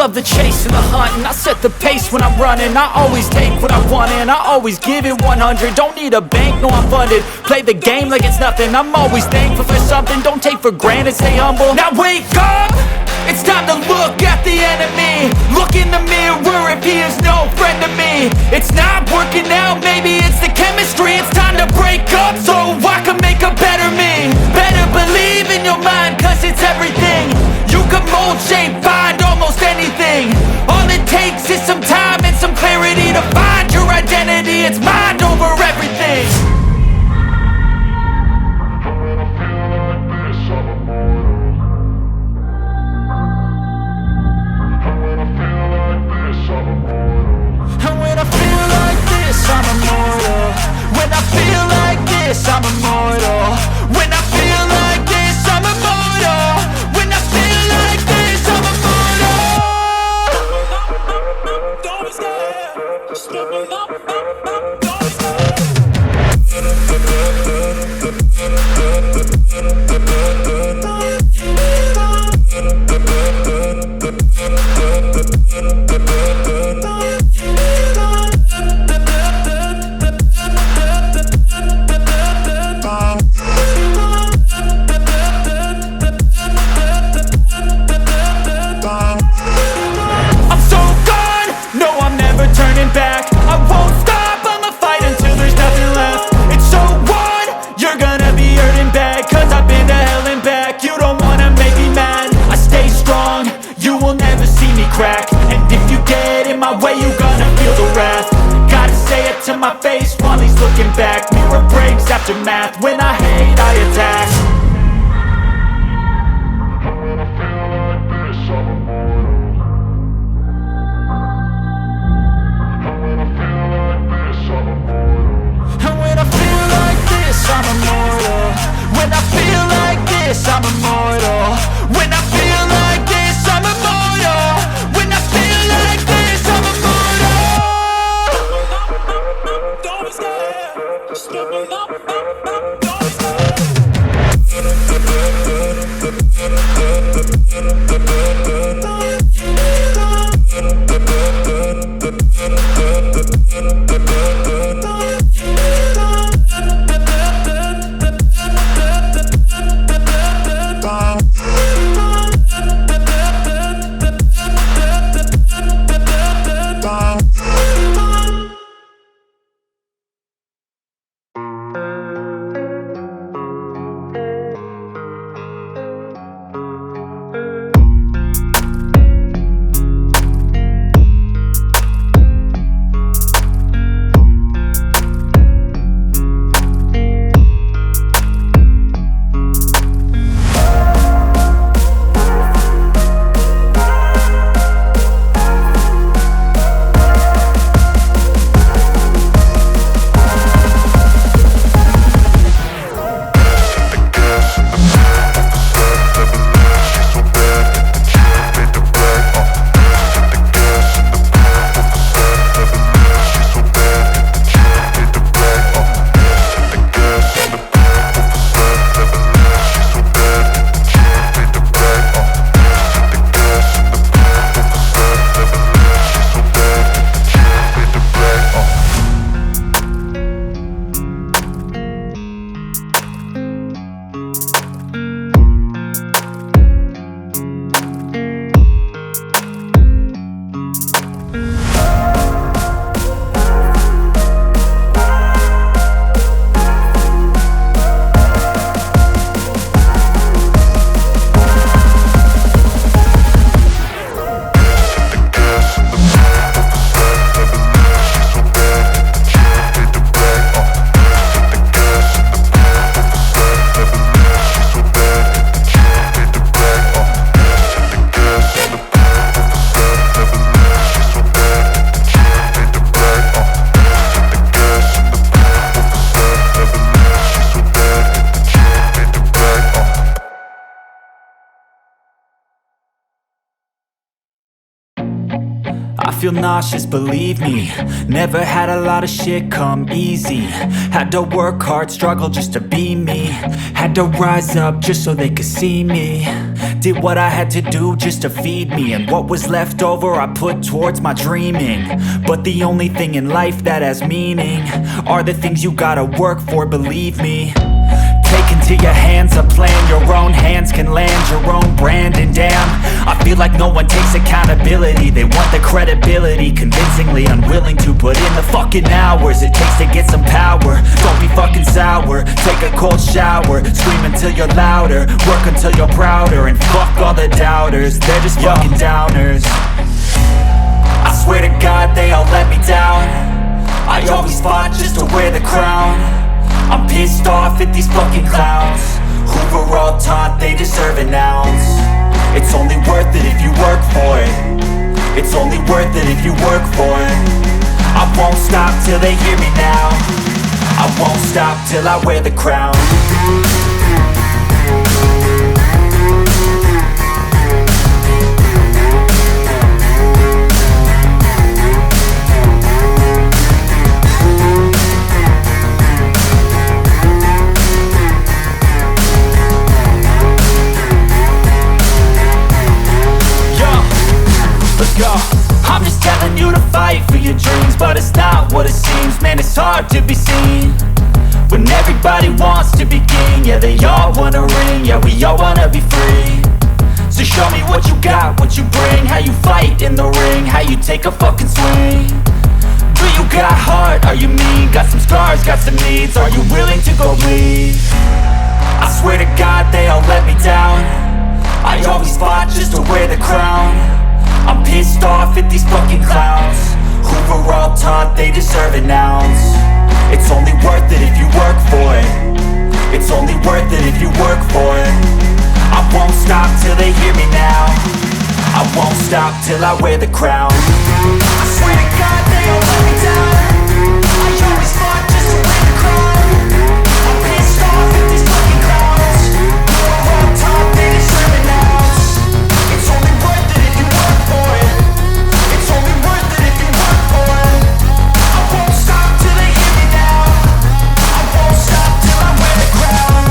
love the chase and the hunt, and I set the pace when I'm running. I always take what I want and I always give it 100. Don't need a bank, no I'm funded. Play the game like it's nothing. I'm always thankful for something. Don't take for granted, stay humble. Now wake up! It's time to look at the enemy. Look in the mirror if he is no friend to me. It's not working out, maybe it's the chemistry. It's time to break up so I can make a better me. Better believe in your mind, cause it's everything. You can mold, shape, find almost anything. All it takes is some time and some clarity to find your identity. It's mind over everything. I'm immortal. When I feel like this, I'm immortal. When I feel like this, I'm immortal. When I feel like this, I'm immortal. Don't be scared. Just give me up. Don't be scared. Turning back, I won't stop, I'ma fight until there's nothing left. It's so what? You're gonna be hurting bad, cause I've been to hell and back. You don't wanna make me mad, I stay strong, you will never see me crack. And if you get in my way, you're gonna feel the wrath. Gotta say it to my face while he's looking back. Mirror breaks after math, when I hate, I attack. I'm immortal. When I feel like this, I'm immortal. When I feel like this, I'm immortal. When I feel like this, I'm immortal. Don't be scared. Just give me up. Don't be scared. I feel nauseous, believe me. Never had a lot of shit come easy. Had to work hard, struggle just to be me. Had to rise up just so they could see me. Did what I had to do just to feed me. And what was left over I put towards my dreaming. But the only thing in life that has meaning are the things you gotta work for, believe me. Take into your hands a plan. Your own hands can land your own brand. And damn, I feel like no one takes accountability. They want the credibility, convincingly unwilling to put in the fucking hours it takes to get some power. Don't be fucking sour, take a cold shower. Scream until you're louder, work until you're prouder. And fuck all the doubters, they're just fucking downers. I swear to God they all let me down. I always fought just to wear the crown. I'm pissed off at these fucking clowns who were all taught they deserve an ounce. It's only worth it if you work for it. It's only worth it if you work for it. I won't stop till they hear me now. I won't stop till I wear the crown. I'm just telling you to fight for your dreams, but it's not what it seems. Man, it's hard to be seen when everybody wants to be king. Yeah, they all wanna ring, yeah, we all wanna be free. So show me what you got, what you bring, how you fight in the ring, how you take a fucking swing. Do you got heart, are you mean? Got some scars, got some needs, are you willing to go bleed? I swear to God they all let me down. I always fought just to wear the crown. I'm pissed off at these fucking clowns who were all taught they deserve an ounce. It's only worth it if you work for it. It's only worth it if you work for it. I won't stop till they hear me now. I won't stop till I wear the crown. I swear to God they all let me down. I always fought just to wear the crown. I'm pissed off at these fucking clowns who were all taught they deserve an ounce. It's only worth it if you work for it. It's only worth it if you work for it. I won't stop till they hear me now. I won't stop till I wear the crown.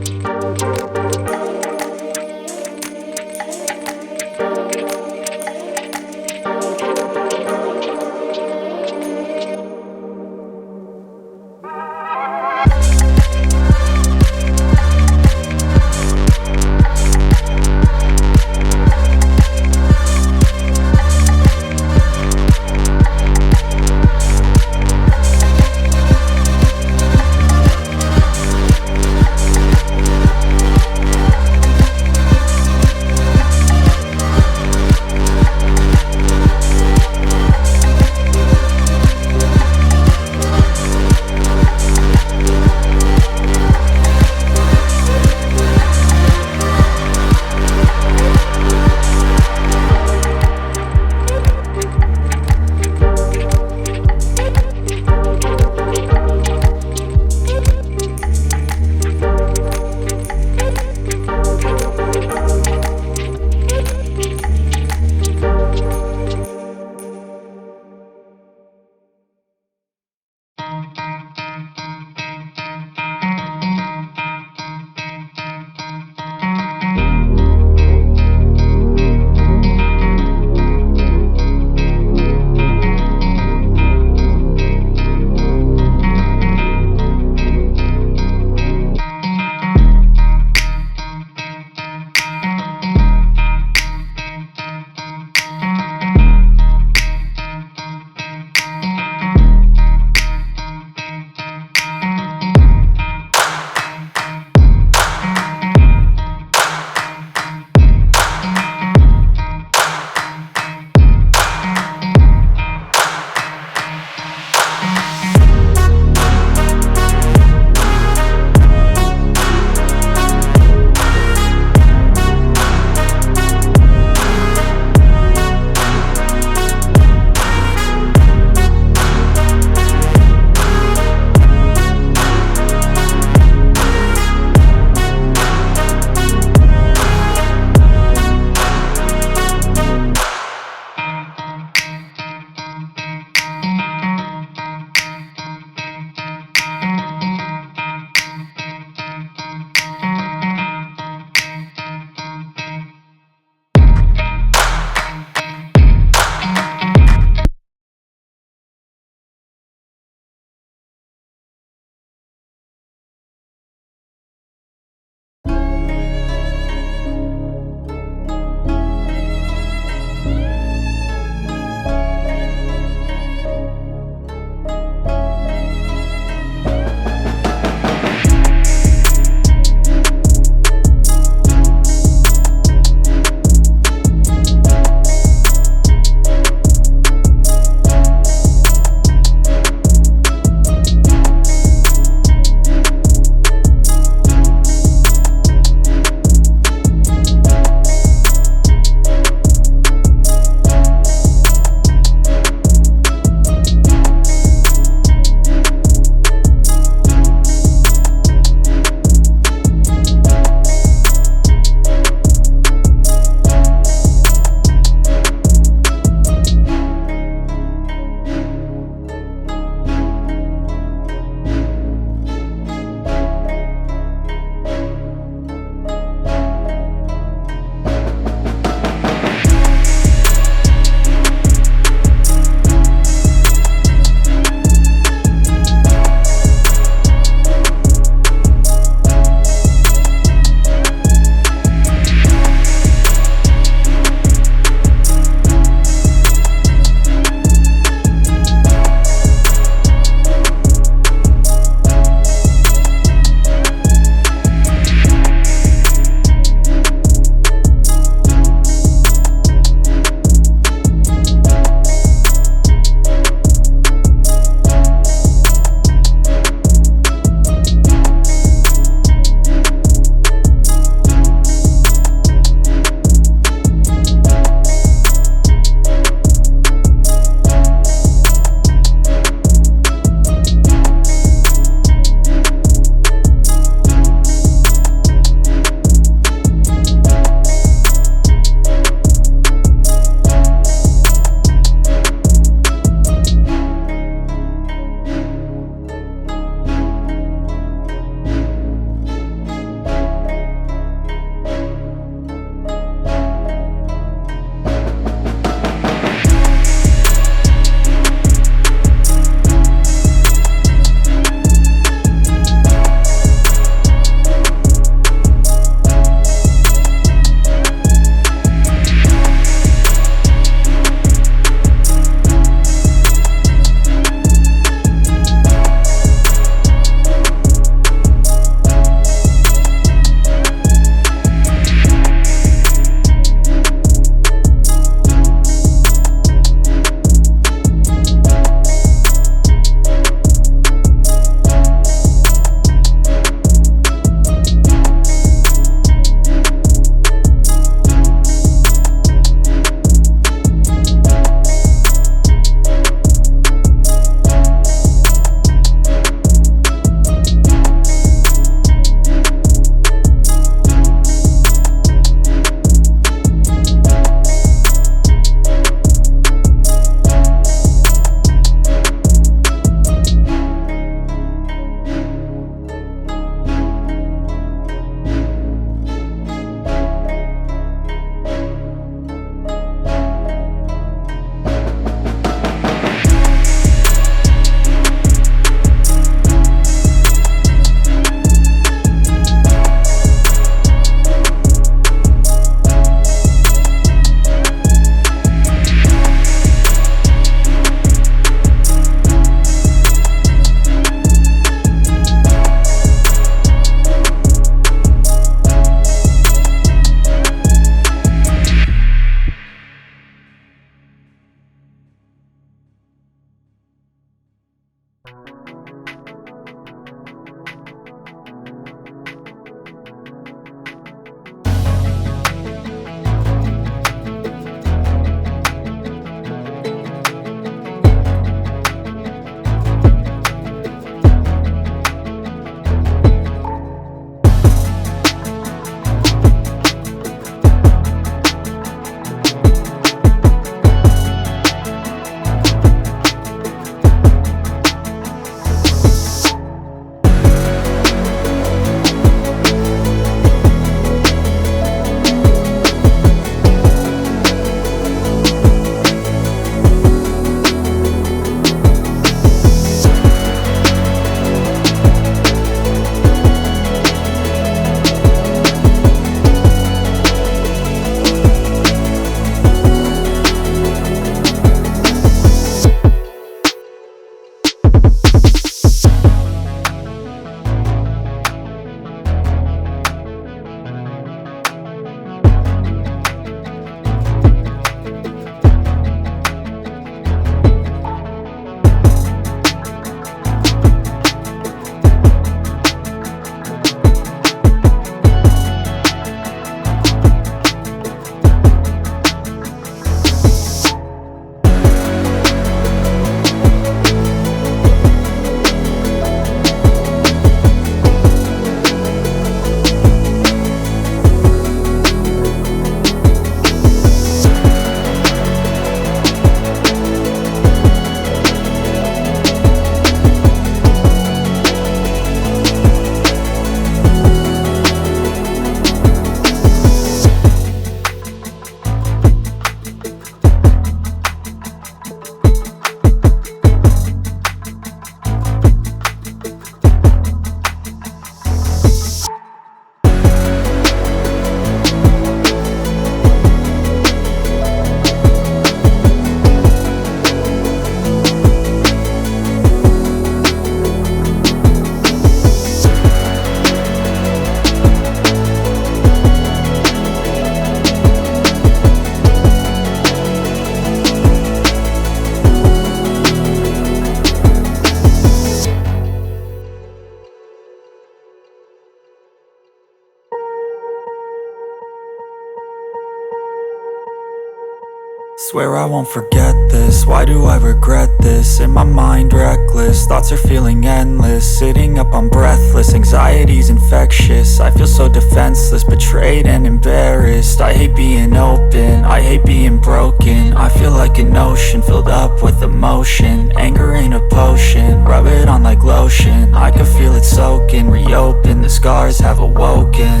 Swear I won't forget this, why do I regret this? In my mind reckless, thoughts are feeling endless. Sitting up, I'm breathless, anxiety's infectious. I feel so defenseless, betrayed and embarrassed. I hate being open, I hate being broken. I feel like an ocean, filled up with emotion. Anger ain't a potion, rub it on like lotion. I can feel it soaking, reopen, the scars have awoken.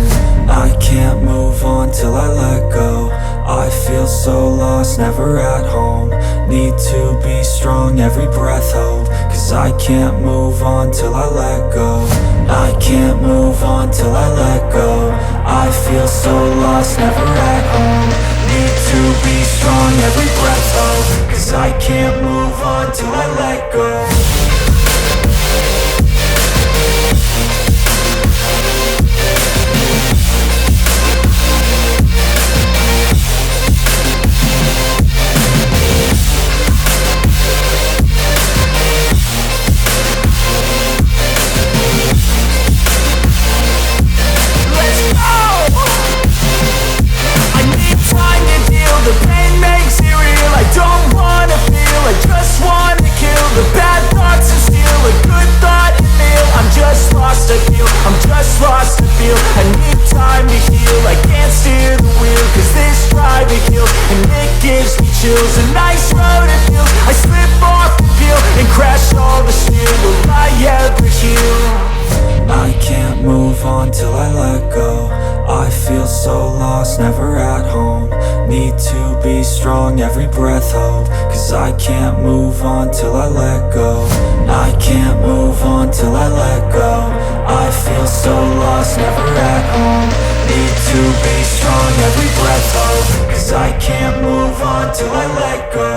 I can't move on till I let go. I feel so lost, never at home. Need to be strong, every breath hold. Cause I can't move on till I let go. I can't move on till I let go. I feel so lost, never at home. Need to be strong, every breath hold. Cause I can't move on till I let go. The pain makes it real, I don't wanna feel, I just wanna kill the bad thoughts and steal a good thought and feel. I'm just lost to feel, I'm just lost to feel. I need time to heal, I can't steer the wheel. Cause this drive it kills, and it gives me chills. A nice road it feels, I slip off the peel and crash all the steel. Will I ever heal? I can't move on till I let go. I feel so lost, never at home. Need to be strong, every breath hold. Cause I can't move on till I let go. I can't move on till I let go. I feel so lost, never at home. Need to be strong, every breath hold. Cause I can't move on till I let go.